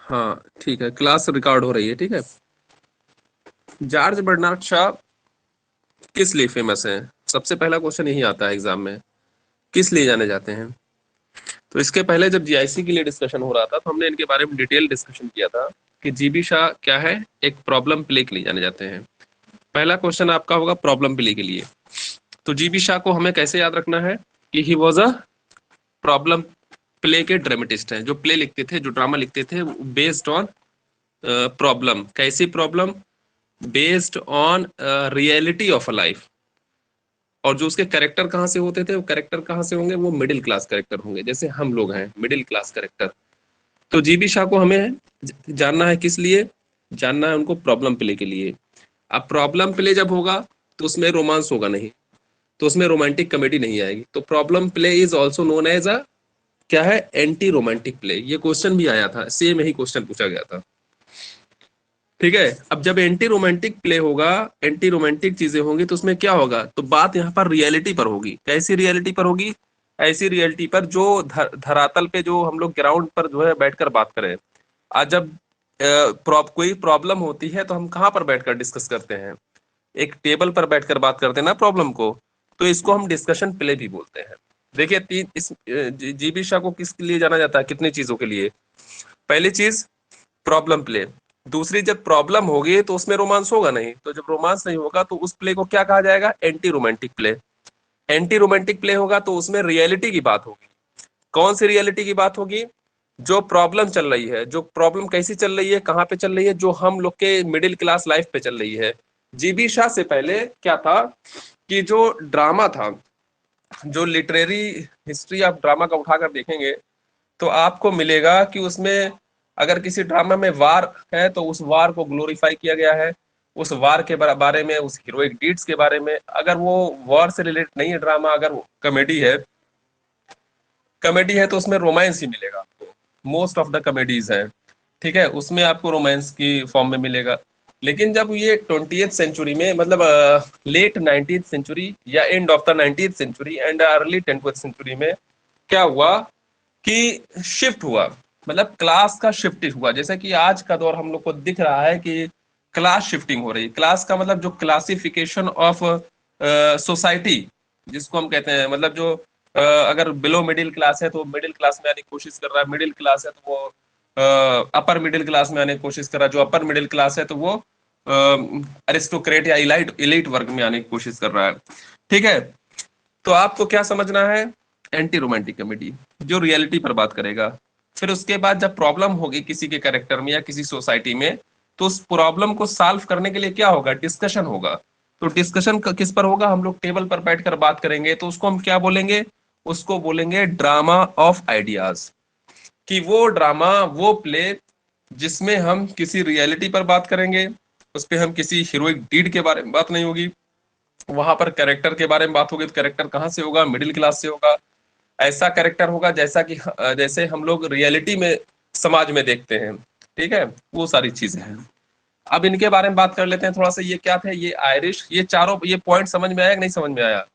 हाँ ठीक है, क्लास रिकॉर्ड हो रही है, ठीक है। जॉर्ज बर्नार्ड शॉ किस लिए फेमस है? सबसे पहला क्वेश्चन यही आता है एग्जाम में, किस लिए जाने जाते हैं? तो इसके पहले जब जीआईसी के लिए डिस्कशन हो रहा था तो हमने इनके बारे में डिटेल डिस्कशन किया था कि जीबी शाह क्या है, एक प्रॉब्लम प्ले के लिए जाने जाते हैं। पहला क्वेश्चन आपका होगा प्रॉब्लम प्ले के लिए। तो जीबी शाह को हमें कैसे याद रखना है कि he was a problem play के ड्रामेटिस्ट हैं, जो प्ले लिखते थे, जो ड्रामा लिखते थे बेस्ड ऑन प्रॉब्लम। कैसी problem? Based on reality of a life. और जो उसके कैरेक्टर कहाँ से होते थे, वो कैरेक्टर कहाँ से होंगे? वो मिडिल क्लास कैरेक्टर होंगे, जैसे हम लोग हैं मिडिल क्लास कैरेक्टर। तो जीबी शाह को हमें जानना है किस लिए? जानना है उनको प्रॉब्लम प्ले के लिए। अब प्रॉब्लम प्ले जब होगा तो उसमें रोमांस होगा नहीं, तो उसमें रोमांटिक कॉमेडी नहीं आएगी। तो problem play is also known as a क्या है? Anti romantic play. ये क्वेश्चन भी आया था, सेम यही क्वेश्चन पूछा गया था, ठीक है। अब जब एंटी रोमांटिक प्ले होगा, एंटी रोमांटिक चीजें होंगी, तो उसमें क्या होगा? तो बात यहाँ पर रियलिटी पर होगी। कैसी रियलिटी पर होगी? ऐसी रियलिटी पर जो धरातल पे, जो हम लोग ग्राउंड पर जो है बैठकर बात करें। आज जब कोई प्रॉब्लम होती है तो हम कहाँ पर बैठकर डिस्कस करते हैं? एक टेबल पर बैठकर बात करते हैं ना प्रॉब्लम को। तो इसको हम डिस्कशन प्ले भी बोलते हैं। देखिए तीन इस जीबी शाह को किसके लिए जाना जाता है, कितनी चीजों के लिए? पहली चीज प्रॉब्लम प्ले। दूसरी, जब प्रॉब्लम होगी तो उसमें रोमांस होगा नहीं, तो जब रोमांस नहीं होगा तो उस प्ले को क्या कहा जाएगा? Anti romantic play. Anti romantic play होगा तो उसमें रियलिटी की बात होगी। कौन सी रियलिटी की बात होगी? जो प्रॉब्लम चल रही है। जो प्रॉब्लम कैसी चल रही है, कहाँ पे चल रही है? जो हम लोग के मिडिल क्लास लाइफ पे चल रही है। जीबी शाह से पहले क्या था कि जो ड्रामा था, जो लिटरेरी हिस्ट्री आप ड्रामा का उठाकर देखेंगे तो आपको मिलेगा कि उसमें अगर किसी ड्रामा में वार है तो उस वार को ग्लोरीफाई किया गया है। उस वार के बारे में, उस हीरोइक डीड्स के बारे में। अगर वो वॉर से रिलेटेड नहीं है ड्रामा, अगर वो कॉमेडी है तो उसमें रोमांस ही मिलेगा आपको। मोस्ट ऑफ द कॉमेडीज है, ठीक है, उसमें आपको रोमांस की फॉर्म में मिलेगा। लेकिन जब ये 20th सेंचुरी में, मतलब लेट 19th सेंचुरी या end of the 19th century and early 20th century में क्या हुआ कि शिफ्ट हुआ, मतलब क्लास का शिफ्ट हुआ। जैसे कि आज का दौर हम लोग को दिख रहा है कि क्लास शिफ्टिंग हो रही। क्लास का मतलब जो क्लासिफिकेशन ऑफ सोसाइटी जिसको हम कहते हैं, मतलब जो अगर बिलो मिडिल क्लास है तो मिडिल क्लास में आने की कोशिश कर रहा है, मिडिल क्लास है तो वो अपर मिडिल क्लास में आने की कोशिश कर रहा है, जो अपर मिडिल क्लास है तो वो अरिस्टोक्रेट या इलाइट इलीट वर्ग में आने की कोशिश कर रहा है, ठीक है। तो आपको क्या समझना है? एंटी रोमांटिक कॉमेडी जो रियलिटी पर बात करेगा। फिर उसके बाद जब प्रॉब्लम होगी किसी के कैरेक्टर में या किसी सोसाइटी में, तो उस प्रॉब्लम को सॉल्व करने के लिए क्या होगा? डिस्कशन होगा। तो डिस्कशन किस पर होगा? हम लोग टेबल पर बैठकर बात करेंगे, तो उसको हम क्या बोलेंगे? उसको बोलेंगे ड्रामा ऑफ आइडियाज। कि वो ड्रामा, वो प्ले जिसमें हम किसी रियलिटी पर बात करेंगे, उस पर हम किसी हीरोइक डीड के बारे में बात नहीं होगी। वहां पर कैरेक्टर के बारे में बात होगी, तो कैरेक्टर कहाँ से होगा? मिडिल क्लास से होगा। ऐसा कैरेक्टर होगा जैसा कि जैसे हम लोग रियलिटी में समाज में देखते हैं, ठीक है। वो सारी चीजें हैं। अब इनके बारे में बात कर लेते हैं थोड़ा सा। ये क्या थे? ये आयरिश। ये चारों, ये पॉइंट समझ में आया कि नहीं समझ में आया?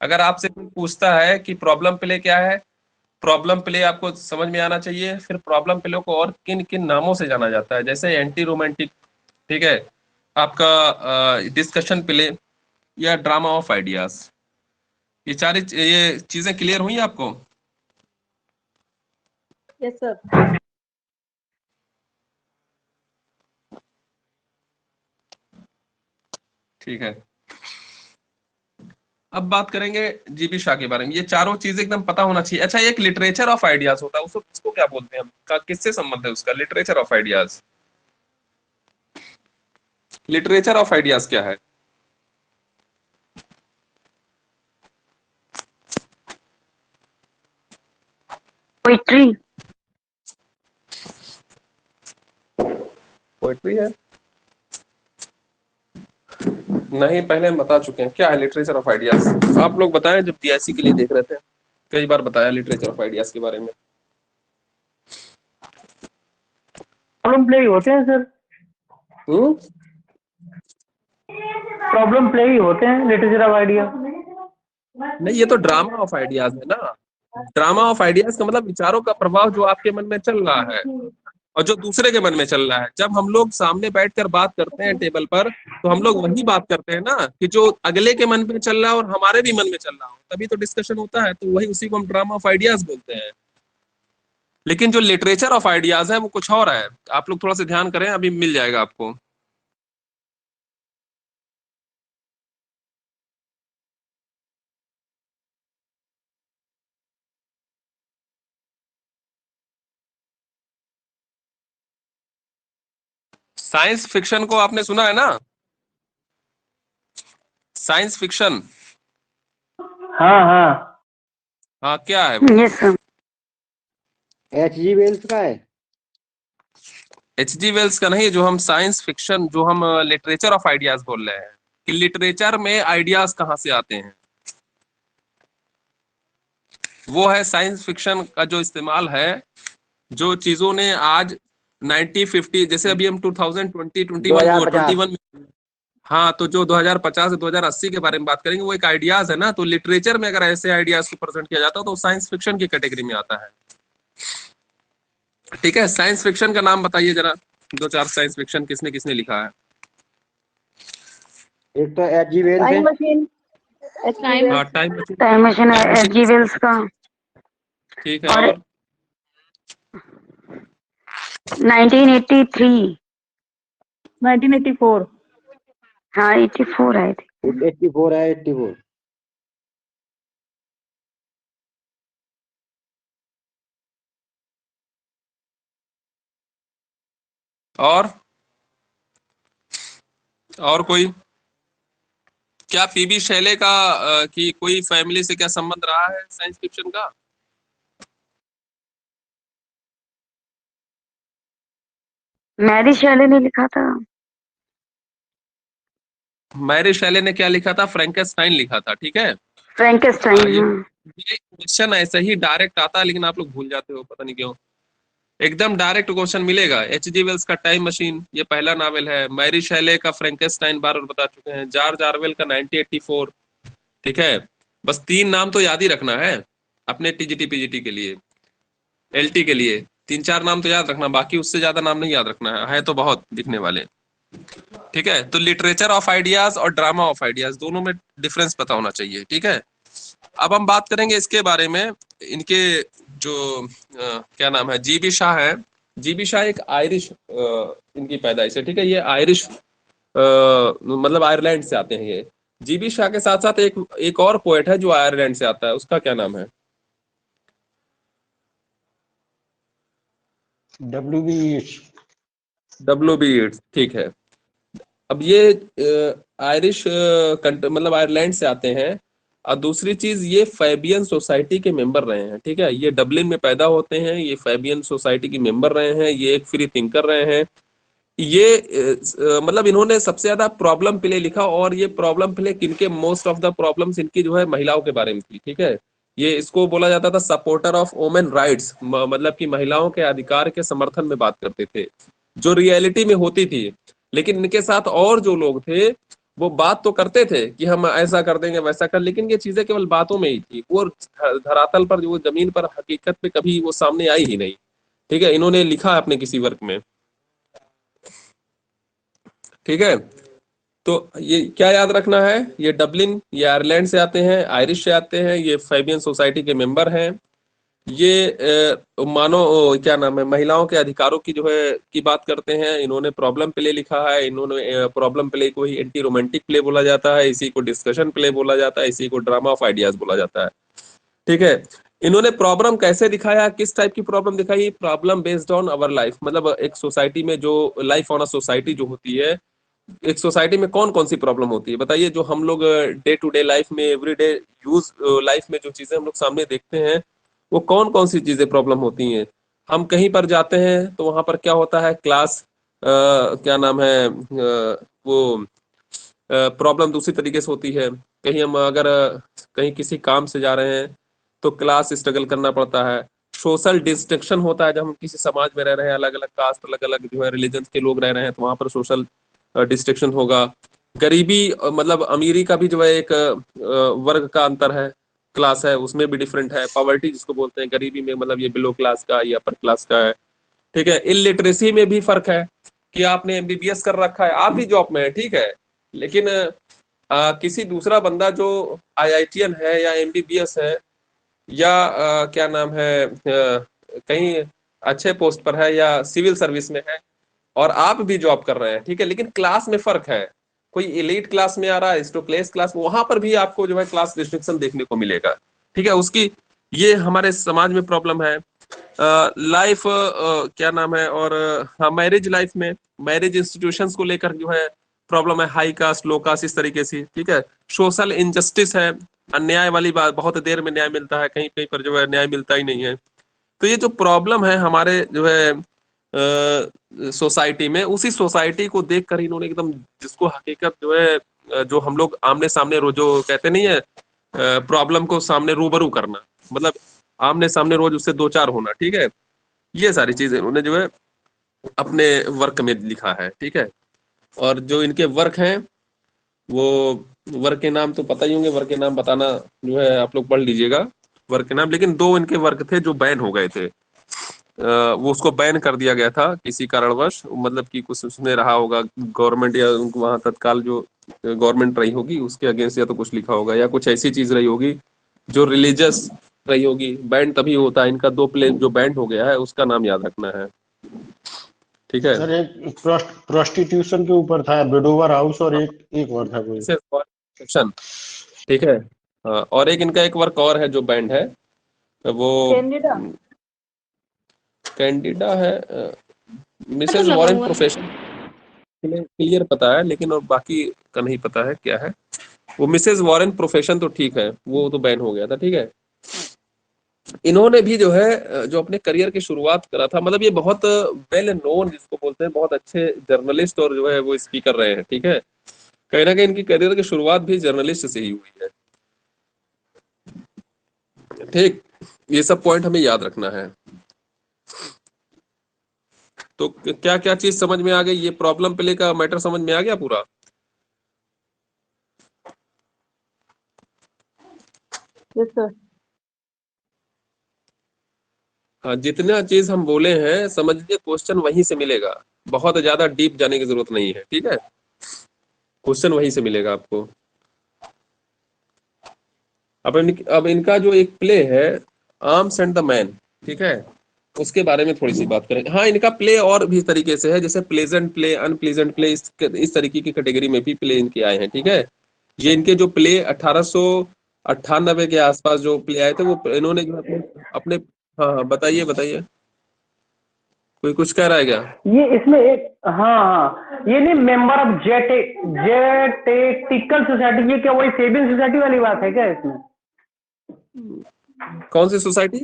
अगर आपसे कोई पूछता है कि प्रॉब्लम प्ले क्या है, प्रॉब्लम प्ले आपको समझ में आना चाहिए। फिर प्रॉब्लम प्ले को और किन किन नामों से जाना जाता है, जैसे एंटी रोमांटिक, ठीक है, आपका डिस्कशन प्ले या ड्रामा ऑफ आइडियाज। ये चीजें क्लियर हुई आपको? Yes sir. ठीक है। अब बात करेंगे जीबी शाह के बारे में। ये चारों चीजें एकदम पता होना चाहिए। अच्छा, एक लिटरेचर ऑफ आइडियाज होता है, उसको क्या बोलते हैं हम? किससे संबंध है उसका? Literature of ideas. Literature of ideas क्या है? पोइट्री। पोएट्री है? नहीं, पहले हम बता चुके हैं क्या है लिटरेचर ऑफ आइडियाज। आप लोग बताएं, जब पीएससी के लिए देख रहे थे कई बार बताया लिटरेचर ऑफ आइडियाज के बारे में। प्रॉब्लम प्ले ही होते हैं सर। हम्म? प्रॉब्लम प्ले ही होते हैं लिटरेचर ऑफ आइडिया। नहीं, ये तो ड्रामा ऑफ आइडियाज है ना। ड्रामा ऑफ आइडियाज का मतलब विचारों का प्रभाव जो आपके मन में चल रहा है, और जो दूसरे के मन में चल रहा है। जब हम लोग सामने बैठकर बात करते हैं टेबल पर, तो हम लोग वही बात करते हैं ना कि जो अगले के मन में चल रहा है और हमारे भी मन में चल रहा हो, तभी तो डिस्कशन होता है। तो वही उसी को हम ड्रामा ऑफ आइडियाज बोलते हैं। लेकिन जो लिटरेचर ऑफ आइडियाज है वो कुछ और है। आप लोग थोड़ा सा ध्यान करें, अभी मिल जाएगा आपको। साइंस फिक्शन को आपने सुना है ना? साइंस फिक्शन, हाँ हाँ हाँ क्या है वो? Yes sir. H.G. वेल्स का है। एच जी वेल्स का नहीं, जो हम साइंस फिक्शन, जो हम लिटरेचर ऑफ आइडियाज बोल रहे हैं कि लिटरेचर में आइडियाज कहाँ से आते हैं, वो है साइंस फिक्शन का जो इस्तेमाल है। जो चीजों ने आज 1950, जैसे अभी हम 2020 2050 21 में, हाँ तो जो 2050 से 2080 के बारे में बात करेंगे, वो एक आइडियाज है ना। तो लिटरेचर में अगर ऐसे आइडियाज को प्रेजेंट किया जाता है तो साइंस फिक्शन की कैटेगरी में आता है। ठीक है, साइंस फिक्शन का नाम बताइए जरा, दो चार साइंस फिक्शन किसने किसने लिखा है। एक तो H.G. वेल्स है। Time machine. हाँ, टाइम मशीन, टाइम मशीन है एच.जी. वेल्स का। ठीक है। और और 1983 1984 हाँ 84 आए थे। 84 है 84। और कोई, क्या पीबी शैले का की कोई फैमिली से क्या संबंध रहा है साइंस फिक्शन का? मैरी शैले ने लिखा था। मैरी शैले ने क्या लिखा था? फ्रैंकेनस्टाइन लिखा था। ठीक है। फ्रैंकेस्टाइन। ये हाँ क्वेश्चन ऐसे ही डायरेक्ट आता है, लेकिन आप लोग भूल जाते हो, पता नहीं क्यों। एकदम डायरेक्ट क्वेश्चन मिलेगा। एच जी वेल्स का टाइम मशीन, ये पहला नावल है। मैरी शैले का फ्रैंकेनस्टाइन बार बार बता चुके हैं। जॉर्ज ऑरवेल का 1984। ठीक है। बस तीन नाम तो याद ही रखना है अपने टीजीटी पीजीटी के लिए, एलटी के लिए। तीन चार नाम तो याद रखना, बाकी उससे ज्यादा नाम नहीं याद रखना है तो बहुत दिखने वाले। ठीक है। तो लिटरेचर ऑफ आइडियाज और ड्रामा ऑफ आइडियाज दोनों में डिफरेंस पता होना चाहिए। ठीक है। अब हम बात करेंगे इसके बारे में। इनके जो क्या नाम है, जीबी शाह है। जीबी शाह एक आयरिश इनकी पैदाइश है। ठीक है। ये आयरिश मतलब आयरलैंड से आते हैं ये। जीबी शाह के साथ साथ एक एक और पोएट है जो आयरलैंड से आता है, उसका क्या नाम है? W.B. येट्स। W.B. येट्स। ठीक है। अब ये आयरिश मतलब आयरलैंड से आते हैं। और दूसरी चीज, ये फैबियन सोसाइटी के मेंबर रहे हैं। ठीक है। ये डबलिन में पैदा होते हैं, ये फैबियन सोसाइटी के मेंबर रहे हैं, ये एक फ्री थिंकर रहे हैं। ये मतलब इन्होंने सबसे ज्यादा प्रॉब्लम प्ले लिखा, और ये प्रॉब्लम प्ले किनके, मोस्ट ऑफ द प्रॉब्लम्स इनकी जो है महिलाओं के बारे में थी। ठीक है। ये इसको बोला जाता था सपोर्टर ऑफ वुमेन राइट्स, मतलब कि महिलाओं के अधिकार के समर्थन में बात करते थे, जो रियलिटी में होती थी। लेकिन इनके साथ और जो लोग थे वो बात तो करते थे कि हम ऐसा कर देंगे वैसा कर, लेकिन ये चीजें केवल बातों में ही थी। वो धरातल पर, जो जमीन पर हकीकत पे कभी वो सामने आई ही नहीं। ठीक है। इन्होंने लिखा अपने किसी वर्क में। ठीक है। तो ये क्या याद रखना है, ये डबलिन, ये आयरलैंड से आते हैं, आयरिश से आते हैं, ये फैबियन सोसाइटी के मेंबर हैं। ये मानो क्या नाम है, महिलाओं के अधिकारों की जो है की बात करते हैं। इन्होंने प्रॉब्लम प्ले लिखा है। इन्होंने प्रॉब्लम प्ले को ही एंटी रोमांटिक प्ले बोला जाता है, इसी को डिस्कशन प्ले बोला जाता है, इसी को ड्रामा ऑफ आइडियाज बोला जाता है। ठीक है। इन्होंने प्रॉब्लम कैसे दिखाया, किस टाइप की प्रॉब्लम दिखाई? Problem based on our life, मतलब एक सोसाइटी में जो लाइफ ऑन अ सोसाइटी जो होती है, एक सोसाइटी में कौन कौन सी प्रॉब्लम होती है बताइए। जो हम लोग डे टू डे लाइफ में, एवरीडे यूज लाइफ में जो चीजें हम लोग सामने देखते हैं, वो कौन कौन सी चीजें प्रॉब्लम होती हैं। हम कहीं पर जाते हैं तो वहां पर क्या होता है, क्लास क्या नाम है वो प्रॉब्लम दूसरी तरीके से होती है। कहीं हम अगर कहीं किसी काम से जा रहे हैं तो क्लास स्ट्रगल करना पड़ता है। सोशल डिस्ट्रक्शन होता है, जब हम किसी समाज में रह रहे हैं, अलग अलग कास्ट, अलग अलग जो है रिलीजन के लोग रह रहे हैं, तो वहां पर सोशल डिस्ट्रक्शन होगा। गरीबी मतलब अमीरी का भी जो है एक वर्ग का अंतर है, क्लास है, उसमें भी डिफरेंट है। पॉवर्टी जिसको बोलते हैं, गरीबी में मतलब ये बिलो क्लास का या अपर क्लास का है। ठीक है। इलिटरेसी में भी फर्क है कि आपने एमबीबीएस कर रखा है, आप भी जॉब में है, ठीक है, लेकिन किसी दूसरा बंदा जो आईआईटीएन है या एमबीबीएस है या क्या नाम है कहीं अच्छे पोस्ट पर है या सिविल सर्विस में है और आप भी जॉब कर रहे हैं, ठीक है, लेकिन क्लास में फर्क है, कोई एलीट क्लास में आ रहा है, स्टोक्लेस क्लास में, वहां पर भी आपको जो है क्लास रिस्ट्रिक्शन देखने को मिलेगा, ठीक है। उसकी ये हमारे समाज में प्रॉब्लम है। लाइफ क्या नाम है, और हाँ, मैरिज लाइफ में मैरिज इंस्टीट्यूशंस को लेकर जो है प्रॉब्लम है, हाई कास्ट लो कास्ट इस तरीके से, ठीक है। सोशल इनजस्टिस है, अन्याय वाली बात, बहुत देर में न्याय मिलता है, कहीं कहीं पर जो है न्याय मिलता ही नहीं है। तो ये जो प्रॉब्लम है हमारे जो है सोसाइटी में, उसी सोसाइटी को देखकर इन्होंने एकदम, जिसको हकीकत जो है जो हम लोग आमने सामने रोज जो कहते नहीं है प्रॉब्लम को सामने रूबरू करना, मतलब आमने सामने रोज उससे दो चार होना, ठीक है, ये सारी चीजें उन्होंने जो है अपने वर्क में लिखा है, ठीक है। और जो इनके वर्क हैं वो वर्क के नाम तो पता ही होंगे, वर्क के नाम बताना जो है आप लोग पढ़ लीजिएगा वर्क के नाम, लेकिन दो इनके वर्क थे जो बैन हो गए थे। वो उसको बैन कर दिया गया था किसी कारणवश, मतलब कि कुछ उसमें रहा होगा गवर्नमेंट या वहाँ तत्काल जो गवर्नमेंट रही होगी उसके अगेंस्ट, या तो कुछ लिखा होगा या कुछ ऐसी चीज रही होगी जो रिलीजियस रही होगी। बैंड तभी होता है, इनका दो प्ले जो बैंड हो गया है उसका नाम याद रखना है, ठीक है। सर एक प्रोस्टिट्यूशन के ऊपर था, विडोवर हाउस, और एक और था कोई, सेक्शन, ठीक है। हाँ, और एक इनका एक वर्क और है जो बैंड है, वो कैंडिडा है, मिसेस वॉरेन प्रोफेशन क्लियर पता है, लेकिन और बाकी का नहीं पता है क्या है। वो मिसेस वॉरेन प्रोफेशन तो ठीक है, वो तो बैन हो गया था, ठीक है। इन्होंने भी जो है जो अपने करियर की शुरुआत करा था, मतलब ये बहुत वेल नोन जिसको बोलते हैं, बहुत अच्छे जर्नलिस्ट और जो है वो स्पीकर रहे हैं, ठीक है। कहीं ना कहीं इनकी करियर की शुरुआत भी जर्नलिस्ट से ही हुई है, ठीक। ये सब पॉइंट हमें याद रखना है। तो क्या क्या चीज समझ में आ गई, ये प्रॉब्लम प्ले का मैटर समझ में आ गया पूरा? Yes sir. हाँ, जितना चीज हम बोले हैं समझ लीजिए, क्वेश्चन वहीं से मिलेगा, बहुत ज्यादा डीप जाने की जरूरत नहीं है, ठीक है। क्वेश्चन वहीं से मिलेगा आपको। अब इनका जो एक प्ले है आर्म्स एंड द मैन, ठीक है, उसके बारे में थोड़ी सी बात करें। हाँ, इनका प्ले और भी तरीके से है, जैसे प्लेजेंट प्ले, अनप्लेजेंट प्ले, इस तरीके की कैटेगरी में भी प्ले इनके आए हैं, ठीक है। ये इनके जो प्ले 1898 के आसपास जो प्ले आए थे, वो इन्होंने जो अपने अपने हाँ हाँ, बताइए बताइए, कोई कुछ कह रहा है क्या? ये इसमें एक, हाँ हाँ, ये नहीं, मेंबर ऑफ जेटेटिकल सोसाइटी, ये क्या वही सेविंग सोसाइटी वाली बात है क्या इसमें? कौन सी सोसाइटी?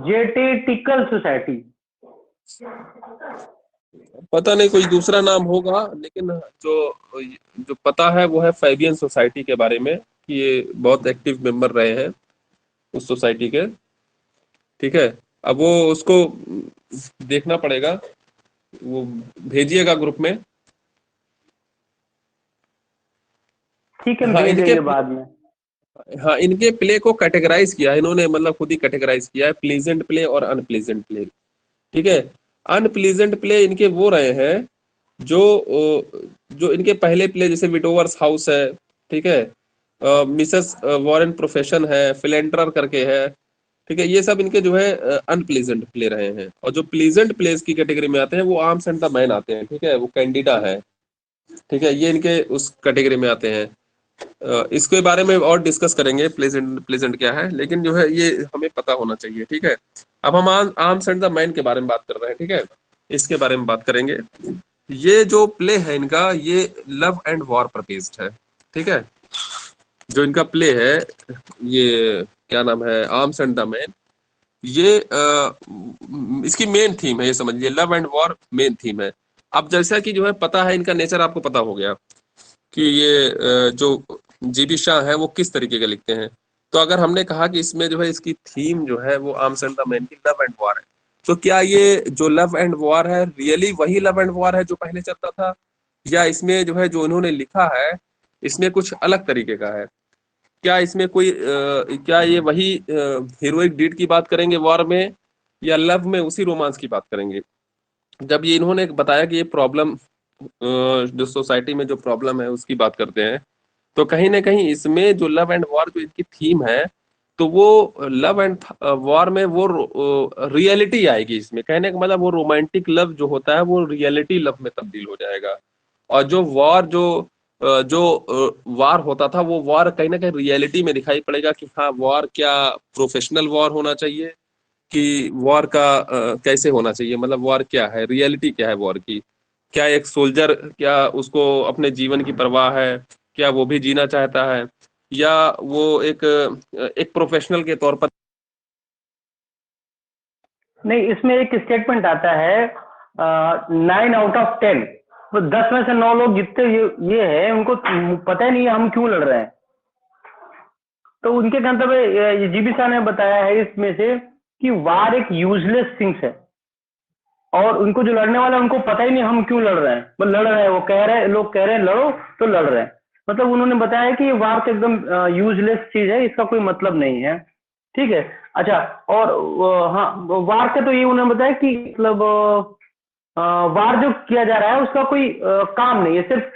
जेटेटिकल सोसाइटी। पता नहीं, कोई दूसरा नाम होगा, लेकिन जो जो पता है वो है फैबियन सोसाइटी के बारे में, कि ये बहुत एक्टिव मेंबर रहे हैं उस सोसाइटी के, ठीक है। अब वो उसको देखना पड़ेगा, वो भेजिएगा ग्रुप में। ठीक है, हाँ, भेज इनके देंगे बाद में। हाँ, इनके प्ले को कैटेगराइज किया है इन्होंने, मतलब खुद ही कैटेगराइज किया है, प्लीजेंट प्ले और अनप्लीजेंट प्ले, ठीक है। अनप्लीजेंट प्ले इनके वो रहे हैं जो जो इनके पहले प्ले, जैसे विडोवर्स हाउस है, ठीक है, मिसेस वॉरेन प्रोफेशन है, फिलेंडर करके है, ठीक है, ये सब इनके जो है अनप्लीजेंट प्ले रहे हैं। और जो प्लीजेंट प्लेस की कैटेगरी में आते हैं वो आर्म्स एंड द मैन आते हैं, ठीक है, वो कैंडिडा है, ठीक है, ये इनके उस कैटेगरी में आते हैं। इसके बारे में और डिस्कस करेंगे, प्लेजेंट प्लेजेंट क्या है, लेकिन जो है ये हमें पता होना चाहिए, ठीक है। अब हम आर्म्स एंड द मैन के बारे में बात कर रहे हैं, ठीक है, इसके बारे में बात करेंगे। ये जो प्ले है इनका, ये लव एंड वॉर पर बेस्ड है, ठीक है। जो इनका प्ले है, ये क्या नाम है, आर्म्स एंड द मैन, ये इसकी मेन थीम है, ये समझिए, love and war main theme है। अब जैसा कि जो है पता है, इनका नेचर आपको पता हो गया कि ये जो जीबी शाह है वो किस तरीके के लिखते हैं। तो अगर हमने कहा कि इसमें जो है इसकी थीम जो है वो आर्म्स एंड द मैन की लव एंड वॉर है, तो क्या ये जो लव एंड वॉर है रियली वही लव एंड वॉर है जो पहले चलता था, या इसमें जो है जो इन्होंने लिखा है इसमें कुछ अलग तरीके का है? क्या इसमें कोई क्या ये वही हीरोइक डीड की बात करेंगे वॉर में, या लव में उसी रोमांस की बात करेंगे। जब ये इन्होंने बताया कि ये प्रॉब्लम जो सोसाइटी में जो प्रॉब्लम है उसकी बात करते हैं, तो कहीं ना कहीं इसमें जो लव एंड वॉर जो इनकी थीम है, तो वो लव एंड वॉर में वो रियलिटी आएगी इसमें। कहने का मतलब वो रोमांटिक लव जो होता है वो रियलिटी लव में तब्दील हो जाएगा। और जो वॉर जो वार होता था, वो वार कहीं ना कहीं रियलिटी में दिखाई पड़ेगा कि हाँ वॉर क्या प्रोफेशनल वॉर होना चाहिए कि वॉर का कैसे होना चाहिए, मतलब वॉर क्या है, रियलिटी क्या है वॉर की। क्या एक सोल्जर, क्या उसको अपने जीवन की परवाह है, क्या वो भी जीना चाहता है, या वो एक प्रोफेशनल के तौर पर। नहीं, इसमें एक स्टेटमेंट आता है 9 आउट ऑफ 10, तो 10 में से 9 लोग जितने ये है उनको पता ही नहीं है हम क्यों लड़ रहे हैं। तो उनके गंतव्य जीबी साहब ने बताया है इसमें से कि वार एक यूजलेस थिंग्स है, और उनको जो लड़ने वाला है उनको पता ही नहीं हम क्यों लड़ रहे हैं, बस लड़ रहे हैं। वो कह रहे हैं, लोग कह रहे हैं लड़ो तो लड़ रहे हैं। मतलब उन्होंने बताया कि वार तो एकदम यूजलेस चीज है, इसका कोई मतलब नहीं है। ठीक है। अच्छा, और हाँ, वार का तो ये उन्होंने बताया कि मतलब वार जो किया जा रहा है उसका कोई काम नहीं है, सिर्फ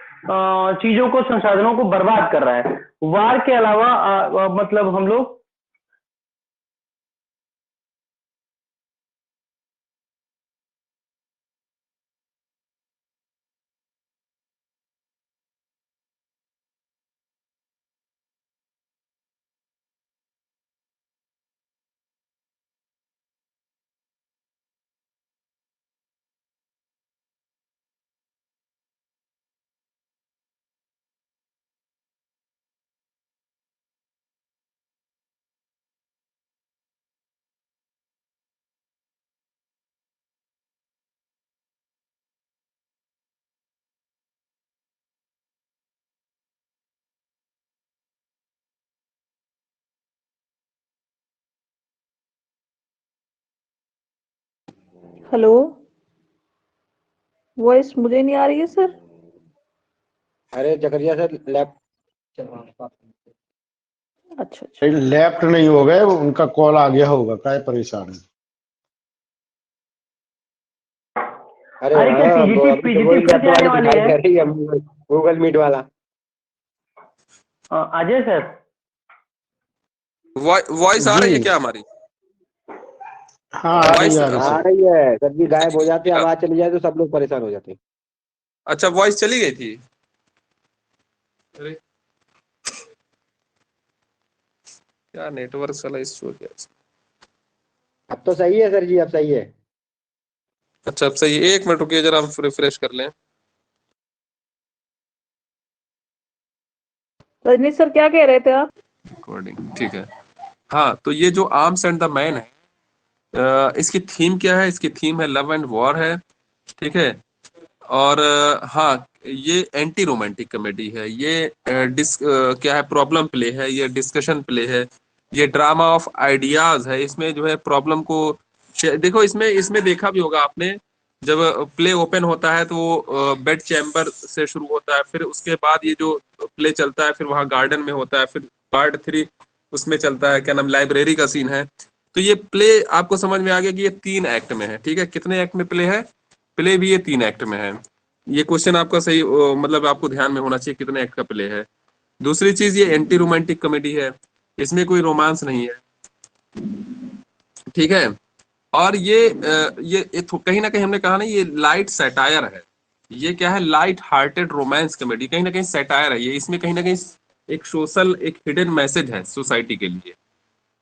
चीजों को, संसाधनों को बर्बाद कर रहा है। वार के अलावा मतलब हम लोग हेलो, वॉइस मुझे नहीं आ रही है सर। अरे जकरिया सर लैप अच्छा अच्छा। लेफ्ट नहीं हो गए, उनका कॉल आ गया होगा, काय परेशान है। अरे अरे क्या हाँ, वो पीजीटी अभी तो पीजीटी वही फिर लैप से आने वाली वाली दिखाई है। दे रही है, गूगल मीट वाला। अजय सर, वॉइस आ रही है जी क्या हमारी? हाँ, आ रही वॉइस है, आ रही आ है। रही है सर जी, गायब हो जाती है, आवाज चली जाए तो सब लोग परेशान हो जाते हैं। अच्छा, वॉइस चली गई थी। अरे क्या नेटवर्क साला इश्यू हो गया। अब तो सही है सर जी, अब सही है। अच्छा, अब सही है। एक मिनट रुकिए जरा, हम रिफ्रेश कर लें। रजनी सर क्या कह रहे थे आप? रिकॉर्डिंग ठीक है। हाँ, तो ये जो आर्म्स एंड द मैन है, इसकी थीम क्या है? इसकी थीम है लव एंड वॉर है। ठीक है। और हाँ, ये एंटी रोमांटिक कॉमेडी है, ये क्या है, प्रॉब्लम प्ले है, ये डिस्कशन प्ले है, ये ड्रामा ऑफ आइडियाज है। इसमें जो है प्रॉब्लम को देखो, इसमें इसमें देखा भी होगा आपने, जब प्ले ओपन होता है तो वो बेड चैम्बर से शुरू होता है, फिर उसके बाद ये जो प्ले चलता है फिर वहाँ गार्डन में होता है, फिर पार्ट 3 उसमें चलता है, क्या नाम, लाइब्रेरी का सीन है। तो ये प्ले आपको समझ में आ गया कि ये 3 एक्ट में है। ठीक है, कितने एक्ट में प्ले है? प्ले भी ये 3 एक्ट में है। ये क्वेश्चन आपका सही मतलब आपको ध्यान में होना चाहिए कितने एक्ट का प्ले है। दूसरी चीज, ये एंटी रोमांटिक कॉमेडी है, इसमें कोई रोमांस नहीं है। ठीक है। और कहीं ना कहीं हमने कहा ना, ये लाइट सैटायर है। ये क्या है? लाइट हार्टेड रोमांस कॉमेडी, कहीं ना कहीं सैटायर है ये। इसमें कहीं ना कहीं एक सोशल, एक हिडन मैसेज है सोसाइटी के लिए।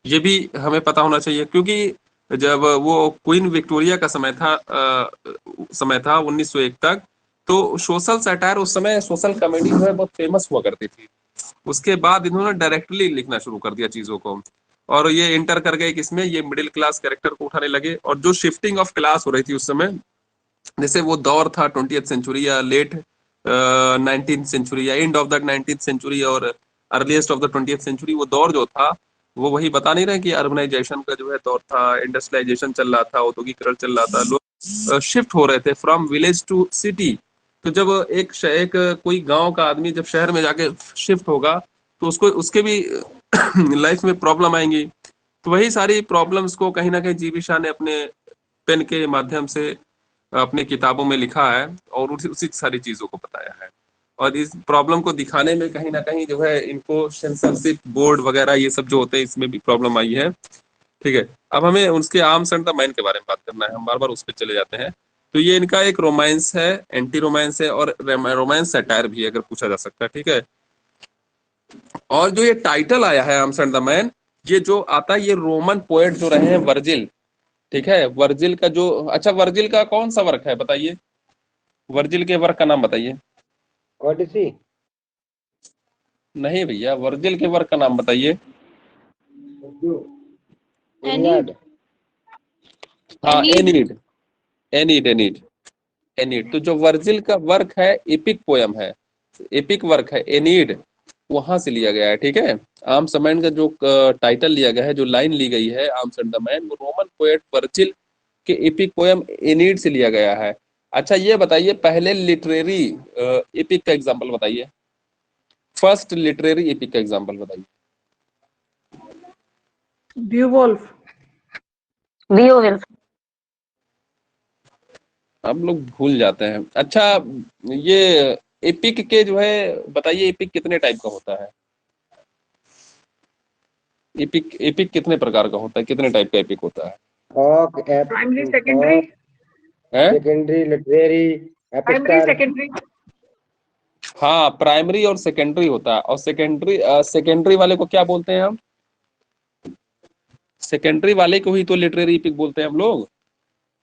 ये भी हमें पता होना चाहिए, क्योंकि जब वो क्वीन विक्टोरिया का समय था 1901 तक, तो सोशल सैटायर उस समय, सोशल कॉमेडी जो है बहुत फेमस हुआ करती थी। उसके बाद इन्होंने डायरेक्टली लिखना शुरू कर दिया चीजों को, और ये इंटर कर गए किसमें, ये मिडिल क्लास कैरेक्टर को उठाने लगे। और जो शिफ्टिंग ऑफ क्लास हो रही थी उस समय, जैसे वो दौर था 20th सेंचुरी या लेट 19th सेंचुरी या end of the 19th century और earliest of the 20th century, वो दौर जो था वो वही बता नहीं रहे कि अर्बनाइजेशन का जो है दौर था, इंडस्ट्रियलाइजेशन चल रहा था, औद्योगिकरण चल रहा था, लोग शिफ्ट हो रहे थे फ्रॉम विलेज टू सिटी। तो जब एक कोई गांव का आदमी जब शहर में जाके शिफ्ट होगा, तो उसको उसके भी लाइफ में प्रॉब्लम आएंगी। तो वही सारी प्रॉब्लम्स को कहीं ना कहीं जीवी शाह ने अपने पेन के माध्यम से अपने किताबों में लिखा है और उसी सारी चीजों को बताया है। और इस प्रॉब्लम को दिखाने में कहीं ना कहीं जो है इनको सेंसरशिप बोर्ड वगैरह ये सब जो होते हैं इसमें भी प्रॉब्लम आई है। ठीक है, अब हमें उसके आर्म्स एंड द मैन के बारे में बात करना है, हम बार बार उस पर चले जाते हैं। तो ये इनका एक रोमांस है, एंटी रोमांस है और रोमांस सटायर भी है, अगर पूछा जा सकता है। ठीक है, और जो ये टाइटल आया है आर्म्स एंड द मैन, ये जो आता है ये रोमन पोएट जो रहे हैं वर्जिल। ठीक है, वर्जिल का जो, अच्छा वर्जिल का कौन सा वर्क है बताइए, वर्जिल के वर्क का नाम बताइए। ओडिसी। नहीं भैया, वर्जिल के वर्क का नाम बताइए। इलियाड। हाँ, एनीड, एनीड, एनीड, एनीड। तो जो वर्जिल का वर्क है एपिक पोयम है, एपिक वर्क है एनीड, वहां से लिया गया है। ठीक है, आर्म्स एंड मैन का जो टाइटल लिया गया है, जो लाइन ली गई है आर्म्स एंड द मैन, वो रोमन पोएट वर्जिल के एपिक पोयम एनीड से लिया गया है। अच्छा ये बताइए, पहले लिटरेरी एपिक का एग्जांपल बताइए, फर्स्ट लिटरेरी एपिक का एग्जांपल बताइए। ब्यूवोल्फ। बियोवेल्फ। हम लोग भूल जाते हैं। अच्छा ये एपिक के जो है बताइए, एपिक कितने टाइप का होता है? एपिक, एपिक कितने प्रकार का होता है, कितने टाइप का एपिक होता है? Folk, primary, secondary. हैं? Secondary, literary, primary, epistle. Secondary. हाँ, प्राइमरी और सेकेंडरी होता है। और सेकेंडरी, सेकेंडरी वाले को क्या बोलते हैं हम? सेकेंडरी वाले को ही तो लिटरेरी एपिक बोलते हैं हम लोग।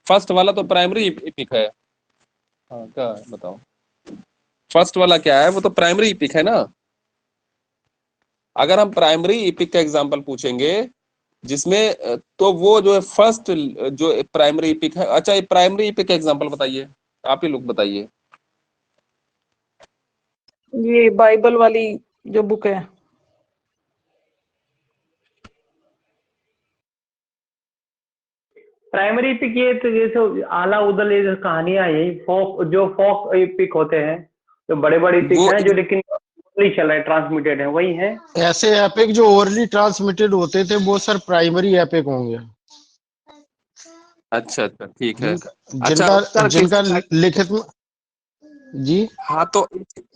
फर्स्ट वाला तो प्राइमरी एपिक है। हाँ, क्या है बताओ, फर्स्ट वाला क्या है? वो तो प्राइमरी एपिक है ना। अगर हम प्राइमरी एपिक का एग्जांपल पूछेंगे जिसमें तो वो जो है फर्स्ट जो प्राइमरी एपिक है। अच्छा ये प्राइमरी एपिक का एग्जांपल बताइए, आप ही लोग बताइए। ये बाइबल वाली जो बुक है। प्राइमरी पिक ये तो जैसे आला उदल ये जो कहानियां है, फोक जो फोक पिक होते हैं, जो बड़े बड़े पिक वो हैं जो लेकिन नहीं चल रहे, ट्रांसमिटेड है, वही है। ऐसे एपिक जो ओरली ट्रांसमिटेड होते थे वो सर प्राइमरी एपिक होंगे। अच्छा अच्छा ठीक है। जिनका अच्छा जिनका सर जिनका लिखित में जी। हाँ तो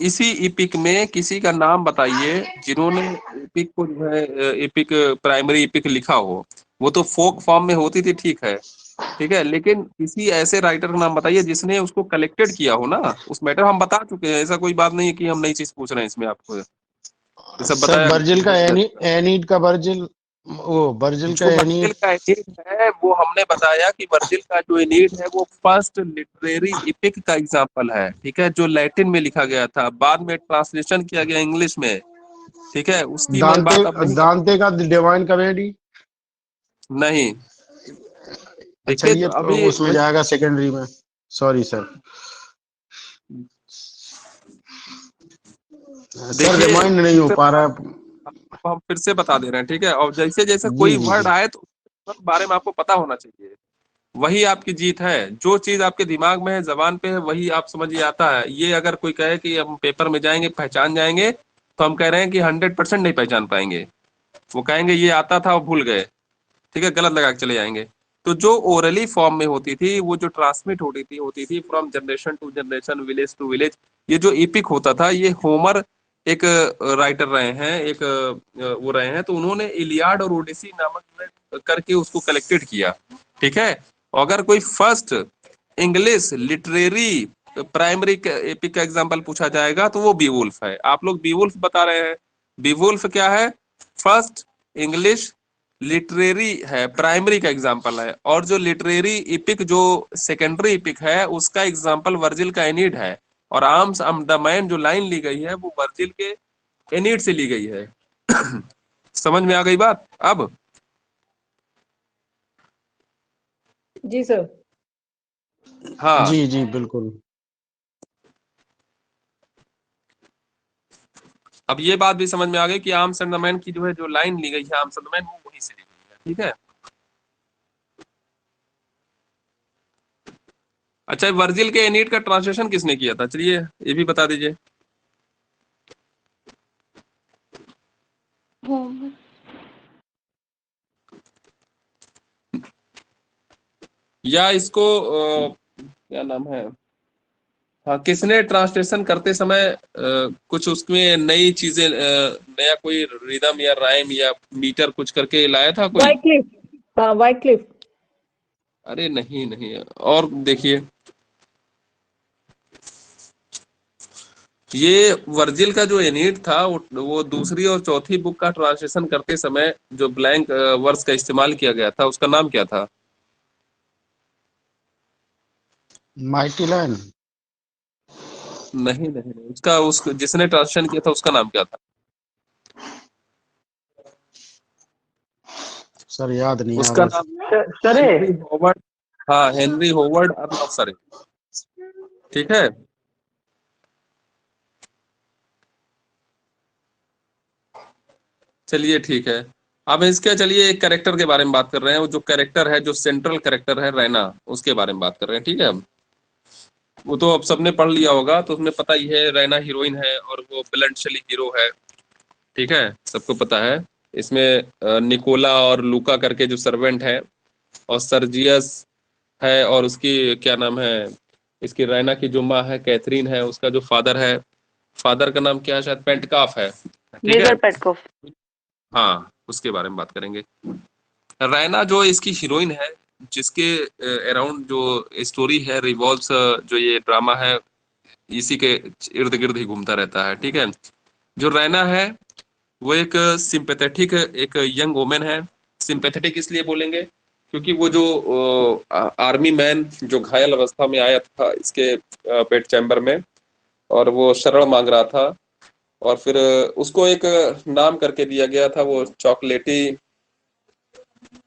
इसी एपिक में किसी का नाम बताइए जिन्होंने एपिक को जो है एपिक, प्राइमरी एपिक लिखा हो। वो तो फोक फॉर्म में होती थी, ठीक है, ठीक है, लेकिन किसी ऐसे राइटर का नाम बताइए जिसने उसको कलेक्टेड किया हो ना। उस मैटर हम बता चुके हैं, ऐसा कोई बात नहीं है कि हम नई चीज पूछ रहे हैं इसमें आपको, ये सब सर बताया वर्जिल का गया। एनीड का वर्जिल, वो वर्जिल का जो वर्जिल एनीड। का एनीड है वो हमने बताया कि वर्जिल का जो एनीड है वो फर्स्ट लिटरेरी एपिक का एग्जांपल है। ठीक है, जो लैटिन में लिखा गया था, बाद में ट्रांसलेशन किया गया इंग्लिश में। ठीक है, उसकी मैं दांते बात अब नहीं दांते का डिवाइन कॉमेडी। नहीं। अच्छा देखिए ये तो अभी उसमें जाएगा सेकेंडरी में। Sorry sir. सर देखिए रिमाइंड नहीं हो पा रहा है। हम फिर से बता दे रहे हैं। ठीक है, और जैसे जैसे जी कोई जी वर्ड जी। आए तो उसके बारे में आपको पता होना चाहिए, वही आपकी जीत है। जो चीज आपके दिमाग में है, जबान पे है, वही आप समझिए आता है। ये अगर कोई कहे कि हम पेपर में जाएंगे पहचान जाएंगे, तो हम कह रहे हैं कि 100% नहीं पहचान पाएंगे। वो कहेंगे ये आता था और भूल गए, ठीक है, गलत लगा के चले जाएंगे। तो जो ओरली फॉर्म में होती थी, वो जो ट्रांसमिट होती थी from generation to generation, village to village, ये जो एपिक होता था, ये होमर एक राइटर रहे हैं, एक वो रहे हैं, तो उन्होंने इलियाड और ओडिसी नामक में करके उसको कलेक्टेड किया। ठीक है, अगर कोई first English literary primary epic का एग्जांपल पूछा जाएगा तो वो बीवुल्फ है। आप लोग बीवुल्फ बता रहे हैं। बीवुल्फ क्या है? फर्स्ट इंग्लिश लिटरेरी है, प्राइमरी का एग्जांपल है। और जो लिटरेरी इपिक जो सेकेंडरी इपिक है उसका एग्जांपल वर्जिल का एनीड है। और आर्म्स एंड द मैन जो लाइन ली गई है वो वर्जिल के एनीड से ली गई है। समझ में आ गई बात अब? जी सर। हाँ, जी जी बिल्कुल। अब ये बात भी समझ में आ गई कि आर्म्स एंड द मैन की जो है जो लाइन ली गई है आर्म्स एंड द मैन, वो वहीं से ली गई है। ठीक है, अच्छा वर्जिल के एनीड का ट्रांसलेशन किसने किया था, चलिए ये भी बता दीजिए। या इसको क्या नाम है, हाँ, किसने ट्रांसलेशन करते समय कुछ उसमें नई चीजें, नया कोई रिदम या राइम या मीटर कुछ करके लाया था कोई? Wycliffe, Wycliffe. अरे नहीं नहीं, और देखिए, ये वर्जिल का जो एनीड था वो दूसरी और चौथी बुक का ट्रांसलेशन करते समय जो ब्लैंक वर्स का इस्तेमाल किया गया था उसका नाम क्या था? Mighty land. नहीं नहीं नहीं, उसका उस जिसने ट्रांसलेशन किया था उसका नाम क्या था? सर याद नहीं आ उसका रहा। नाम सरे हेनरी होवर्ड। हाँ, हेनरी होवर्ड अर्ल ऑफ सरे। ठीक है, चलिए ठीक है। अब इसके चलिए एक कैरेक्टर के बारे में बात कर रहे हैं, वो जो कैरेक्टर है, जो सेंट्रल कैरेक्टर है रैना, उसके बारे में बात कर रहे हैं। ठीक है, वो तो अब सबने पढ़ लिया होगा, तो उसमें पता ही है रैना हीरोइन है और वो ब्लंटशली हीरो है। ठीक है, सबको पता है। इसमें निकोला और लूका करके जो सर्वेंट है, और सर्जियस है, और उसकी क्या नाम है, इसकी रैना की जो माँ है कैथरीन है, उसका जो फादर है, फादर का नाम क्या है, शायद पेंटकाफ है। ठीक है, मेजर पेटकोफ। हाँ, उसके बारे में बात करेंगे। रैना जो इसकी हीरोइन है, जिसके अराउंड जो स्टोरी है रिवॉल्व्स, जो ये ड्रामा है इसी के इर्द गिर्द ही घूमता रहता है। ठीक है, जो रैना है वो एक सिंपैथेटिक एक यंग वुमेन है। सिंपैथेटिक इसलिए बोलेंगे क्योंकि वो जो आर्मी मैन जो घायल अवस्था में आया था इसके बेड चैम्बर में, और वो शरण मांग रहा था, और फिर उसको एक नाम करके दिया गया था, वो चॉकलेटी,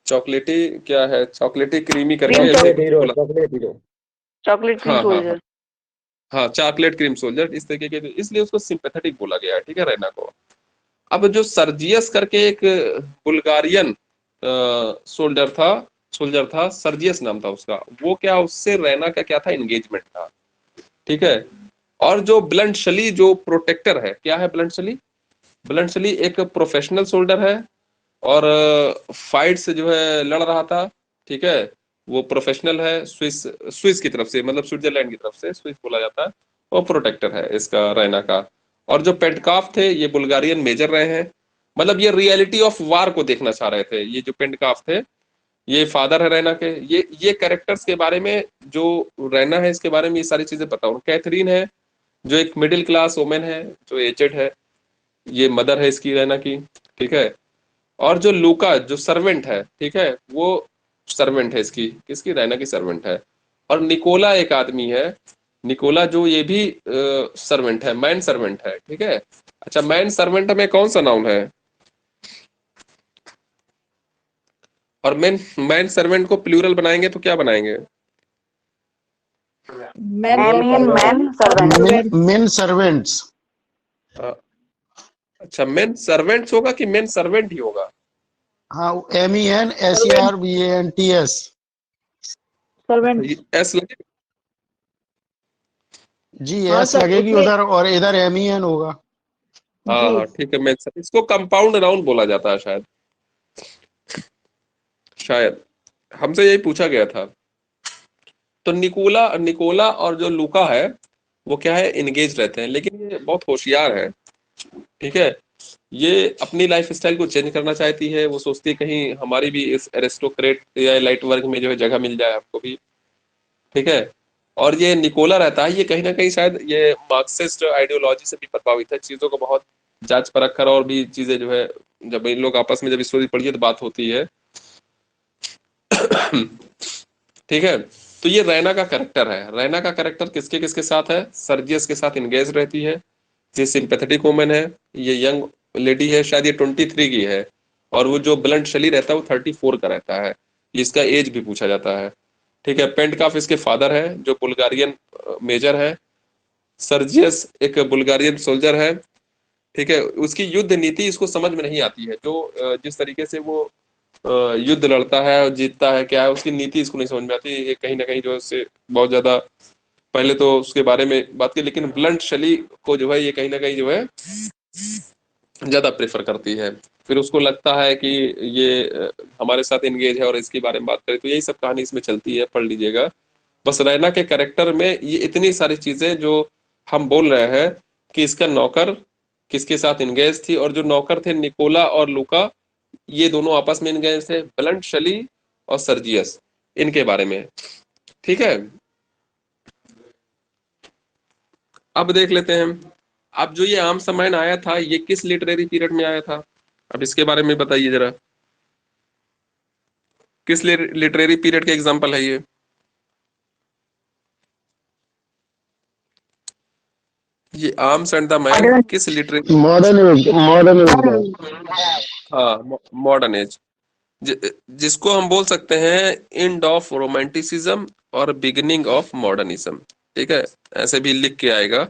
चॉकलेटी क्या है, चॉकलेटी क्रीमी करके क्रीम ऐसे चॉकलेट कुछ हीरो, बोला। Chocolate hero. चॉकलेट क्रीम हाँ हाँ हाँ सोल्जर। हाँ, चॉकलेट क्रीम सोल्जर, इस तरीके के, इसलिए उसको सिंपैथेटिक बोला गया है। ठीक है, रैना को। अब जो सर्जियस करके एक बुल्गारियन सोल्जर था, सर्जियस नाम था उसका, वो क्या, उससे रैना का क्या था, एंगेजमेंट था। ठीक है, और जो ब्लंट शली जो प्रोटेक्टर है, क्या है ब्लंट शली? ब्लंट शली एक प्रोफेशनल सोल्जर है, और फाइट से जो है लड़ रहा था। ठीक है, वो प्रोफेशनल है, स्विस स्विस की तरफ से, मतलब स्विट्जरलैंड की तरफ से स्विस बोला जाता है। वो प्रोटेक्टर है इसका रैना का। और जो पेंटकाफ थे ये बुल्गारियन मेजर रहे हैं, मतलब ये रियलिटी ऑफ वार को देखना चाह रहे थे। ये जो पेंटकाफ थे ये फादर है रैना के। ये कैरेक्टर्स के बारे में, जो रैना है इसके बारे में ये सारी चीजें पता। और कैथरीन है जो एक मिडिल क्लास वुमेन है, जो एजेड है, ये मदर है इसकी रैना की। ठीक है, और जो लूका जो सर्वेंट है, ठीक है, वो सर्वेंट है इसकी, किसकी, रैना की सर्वेंट है। और निकोला एक आदमी है, निकोला जो ये भी सर्वेंट है, मैन सर्वेंट है। ठीक है, अच्छा, मैन सर्वेंट में कौन सा नाउन है? और मैन मैन सर्वेंट को प्लूरल बनाएंगे तो क्या बनाएंगे? Man man servant. Main servants. अच्छा, मेन सर्वेंट्स होगा कि मेन सर्वेंट ही होगा? हाँ, MENSERVANTS। सर्वेंट। एस लगे? जी, हाँ एस सर, लगेगी उसमें उधर, और इधर MEN होगा। हाँ जी। हाँ, ठीक है, मेन इसको कंपाउंड नाउन बोला जाता है शायद, शायद हमसे यही पूछा गया था। तो निकोला निकोला और जो लूका है वो क्या है, एंगेज रहते हैं, लेकिन ये बहुत होशियार है। ठीक है, ये अपनी लाइफ स्टाइल को चेंज करना चाहती है। वो सोचती है कहीं हमारी भी इस एरिस्टोक्रेट या लाइट वर्ग में जो है जगह मिल जाए हमको भी। ठीक है, और ये निकोला रहता है, ये कहीं ना कहीं शायद ये मार्क्सिस्ट आइडियोलॉजी से भी प्रभावित है, चीजों को बहुत जांच परख कर, और भी चीजें जो है, जब इन लोग आपस में जब स्टोरी पढ़िए तो बात होती है। ठीक है, तो ये रैना का कैरेक्टर है। रैना का कैरेक्टर किसके किसके साथ है? सर्जियस के साथ इंगेज रहती है, ये सिंपैथेटिक वुमेन है, ये यंग लेडी है, शायद ये 23 की है। और वो जो ब्लंट शली रहता है वो 34 का रहता है, इसका एज भी पूछा जाता है। ठीक है, पेंटकाफ इसके फादर है जो बुल्गारियन मेजर है। सर्जियस एक बुल्गारियन सोल्जर है। ठीक है, उसकी युद्ध नीति इसको समझ में नहीं आती है, जो जिस तरीके से वो युद्ध लड़ता है और जीतता है, क्या है उसकी नीति इसको नहीं समझ में आती। ये कहीं ना कहीं जो है उससे बहुत ज्यादा, पहले तो उसके बारे में बात की, लेकिन ब्लंट शली को जो है ये कहीं ना कहीं जो है ज्यादा प्रेफर करती है। फिर उसको लगता है कि ये हमारे साथ एंगेज है और इसके बारे में बात करें, तो यही सब कहानी इसमें चलती है, पढ़ लीजिएगा। बस रैना के कैरेक्टर में ये इतनी सारी चीजें जो हम बोल रहे हैं कि इसका नौकर किसके साथ एंगेज थी, और जो नौकर थे निकोला और लूका, ये दोनों आपस में एंगेज थे, ब्लंट शली और सर्जियस, इनके बारे में। ठीक है, अब देख लेते हैं। अब जो ये आम समयन आया था, ये किस लिटरेरी पीरियड में आया था? अब इसके बारे में बताइए जरा, किस लिटरेरी पीरियड के एग्जाम्पल है ये आर्म्स एंड द मैन किस लिटरेरी? मॉडर्न हाँ, मॉडर्न एज, जिसको हम बोल सकते हैं एंड ऑफ रोमांटिसिज्म और बिगिनिंग ऑफ मॉडर्निज्म। ठीक है, ऐसे भी लिख के आएगा।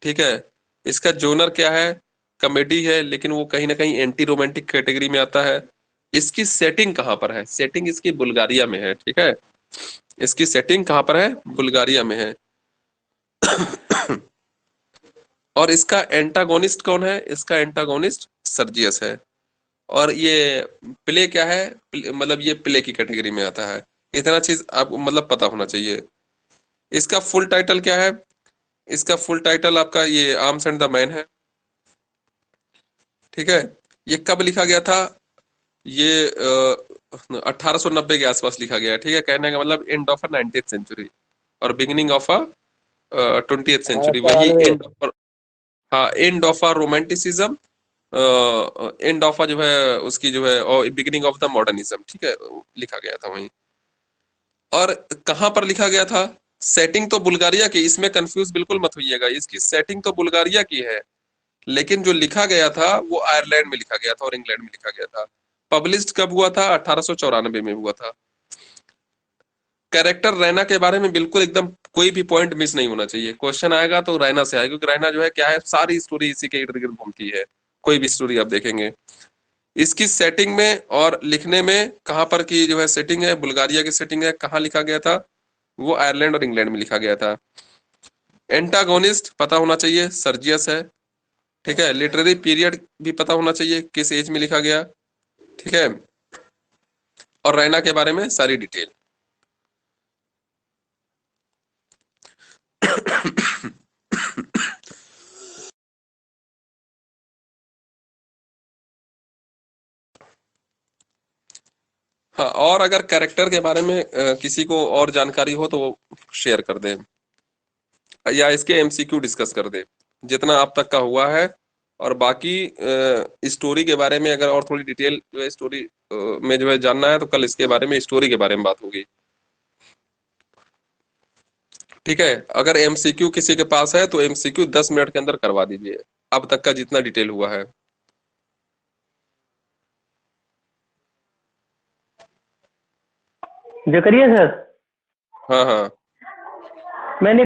ठीक है, इसका जोनर क्या है? कॉमेडी है, लेकिन वो कहीं ना कहीं एंटी रोमांटिक कैटेगरी में आता है। इसकी सेटिंग कहाँ पर है? सेटिंग इसकी बुल्गारिया में है। ठीक है, इसकी सेटिंग कहाँ पर है? बुल्गारिया में है। और इसका एंटागोनिस्ट कौन है? इसका एंटागोनिस्ट सर्जियस है। और ये प्ले क्या है? मतलब ये प्ले की कैटेगरी में आता है। इतना चीज आपको मतलब पता होना चाहिए। इसका फुल टाइटल क्या है? इसका फुल टाइटल आपका ये आर्म्स एंड द मैन है। ठीक है, ये कब लिखा गया था? ये 1890 के आसपास लिखा गया है। ठीक है, कहने का मतलब एंड ऑफ 19th सेंचुरी और बिगिनिंग ऑफ 20th सेंचुरी, वही 1892 एंड ऑफ, हाँ, end of romanticism, end of जो है उसकी जो है, और बिगिनिंग ऑफ द मॉडर्निज्म। ठीक है, लिखा गया था वहीं। और कहाँ पर लिखा गया था? सेटिंग तो बुल्गारिया की, इसमें कंफ्यूज बिल्कुल मत होइएगा, इसकी सेटिंग तो बुल्गारिया की है, लेकिन जो लिखा गया था वो आयरलैंड में लिखा गया था और इंग्लैंड में लिखा गया था। पब्लिश्ड कब हुआ था? 1894 में हुआ था। कैरेक्टर रैना के बारे में बिल्कुल एकदम कोई भी पॉइंट मिस नहीं होना चाहिए। क्वेश्चन आएगा तो रैना से आएगा, क्योंकि रैना जो है क्या है, सारी स्टोरी इसी के इर्द गिर्द घूमती है। कोई भी स्टोरी आप देखेंगे, इसकी सेटिंग में और लिखने में कहाँ पर की जो है सेटिंग है, बुल्गारिया की सेटिंग है। कहाँ लिखा गया था? वो आयरलैंड और इंग्लैंड में लिखा गया था। एंटागोनिस्ट पता होना चाहिए, सर्जियस है। ठीक है, लिटरेरी पीरियड भी पता होना चाहिए, किस एज में लिखा गया। ठीक है, और रैना के बारे में सारी डिटेल। हाँ, और अगर कैरेक्टर के बारे में किसी को और जानकारी हो तो वो शेयर कर दे, या इसके एमसीक्यू डिस्कस कर दे, जितना आप तक का हुआ है। और बाकी स्टोरी के बारे में अगर और थोड़ी डिटेल जो है स्टोरी में जो है जानना है, तो कल इसके बारे में, स्टोरी के बारे में बात होगी। ठीक है, अगर एमसीक्यू किसी के पास है तो एमसीक्यू 10 मिनट के अंदर करवा दीजिए, अब तक का जितना डिटेल हुआ है। जकरिया सर, हाँ हाँ,